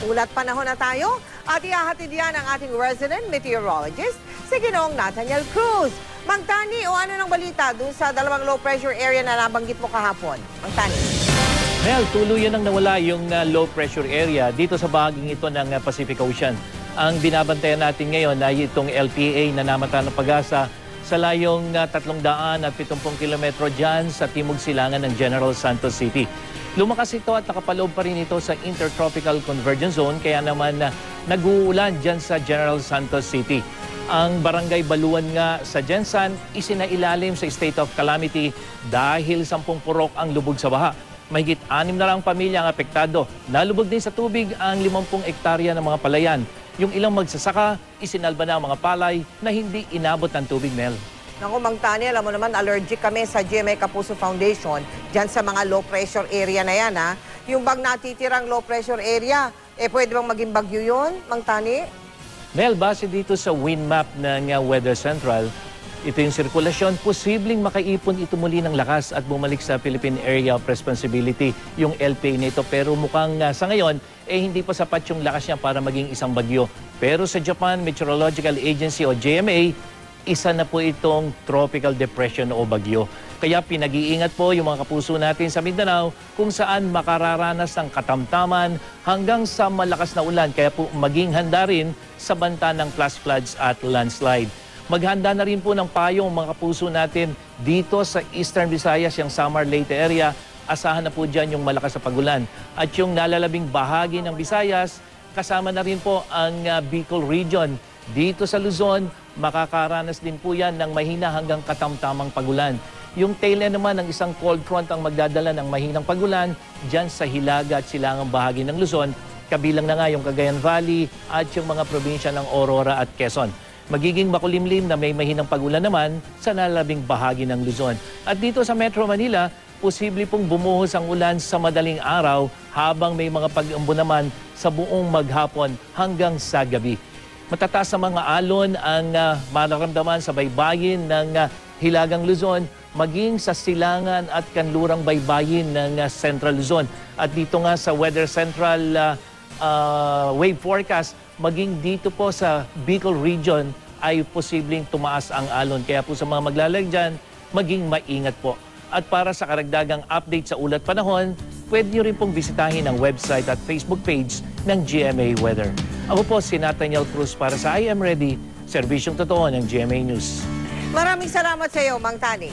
Ulat panahon na tayo at ihahatid yan ang ating resident meteorologist, si Ginoong Nathaniel Cruz. Mang Tani, o ano ng balita dun sa dalawang low pressure area na nabanggit mo kahapon? Mang Tani. Mel, tuluyan nang nawala yung low pressure area dito sa bahaging ito ng Pacific Ocean. Ang binabantayan natin ngayon ay itong LPA na namata ng pag-asa sa layong 370 kilometro dyan sa timog silangan ng General Santos City. Lumakas ito at nakapaloob pa rin ito sa Intertropical Convergence Zone, kaya naman nag-uulan dyan sa General Santos City. Ang barangay Baluan nga sa Gensan isinailalim sa state of calamity dahil 10 purok ang lubog sa baha. Mahigit 6 na lang pamilya ang apektado. Nalubog din sa tubig ang 50 hektarya ng mga palayan. Yung ilang magsasaka, isinalba na ang mga palay na hindi inabot ng tubig, Mel. Naku, Mang Tani, alam mo naman, allergic kami sa GMA Kapuso Foundation dyan sa mga low pressure area na yan, ha? Yung bang natitirang low pressure area, pwede bang maging bagyo yun, Mang Tani? Mel, base dito sa wind map ng Weather Central, ito yung sirkulasyon, posibleng makaipon ito muli ng lakas at bumalik sa Philippine Area of Responsibility, yung LPA nito. Pero mukhang sa ngayon, hindi pa sapat yung lakas niya para maging isang bagyo. Pero sa Japan Meteorological Agency o JMA, isa na po itong tropical depression o bagyo. Kaya pinag-iingat po yung mga kapuso natin sa Mindanao kung saan makararanas ng katamtaman hanggang sa malakas na ulan. Kaya po maging handa rin sa banta ng flash floods at landslide. Maghanda na rin po ng payong mga kapuso natin dito sa Eastern Visayas, yung Samar Leyte area. Asahan na po dyan yung malakas na pagulan. At yung nalalabing bahagi ng Visayas, kasama na rin po ang Bicol region. Dito sa Luzon, makakaranas din po yan ng mahina hanggang katamtamang pagulan. Yung tail end naman ng isang cold front ang magdadala ng mahinang pagulan dyan sa Hilaga at Silangang bahagi ng Luzon. Kabilang na nga yung Cagayan Valley at yung mga probinsya ng Aurora at Quezon. Magiging makulimlim na may mahinang pagulan naman sa nalalabing bahagi ng Luzon. At dito sa Metro Manila, posible pong bumuhos ang ulan sa madaling araw habang may mga pag-ambo naman sa buong maghapon hanggang sa gabi. Matataas sa mga alon ang mararamdaman sa baybayin ng Hilagang Luzon, maging sa silangan at kanlurang baybayin ng Central Luzon. At dito nga sa Weather Central wave forecast, maging dito po sa Bicol region ay posibleng tumaas ang alon. Kaya po sa mga maglalag dyan, maging maingat po. At para sa karagdagang update sa ulat panahon, pwede nyo rin pong bisitahin ang website at Facebook page ng GMA Weather. Ako po si Nathaniel Cruz para sa I Am Ready, serbisyong totoo ng GMA News. Maraming salamat sa iyo, Mang Tani.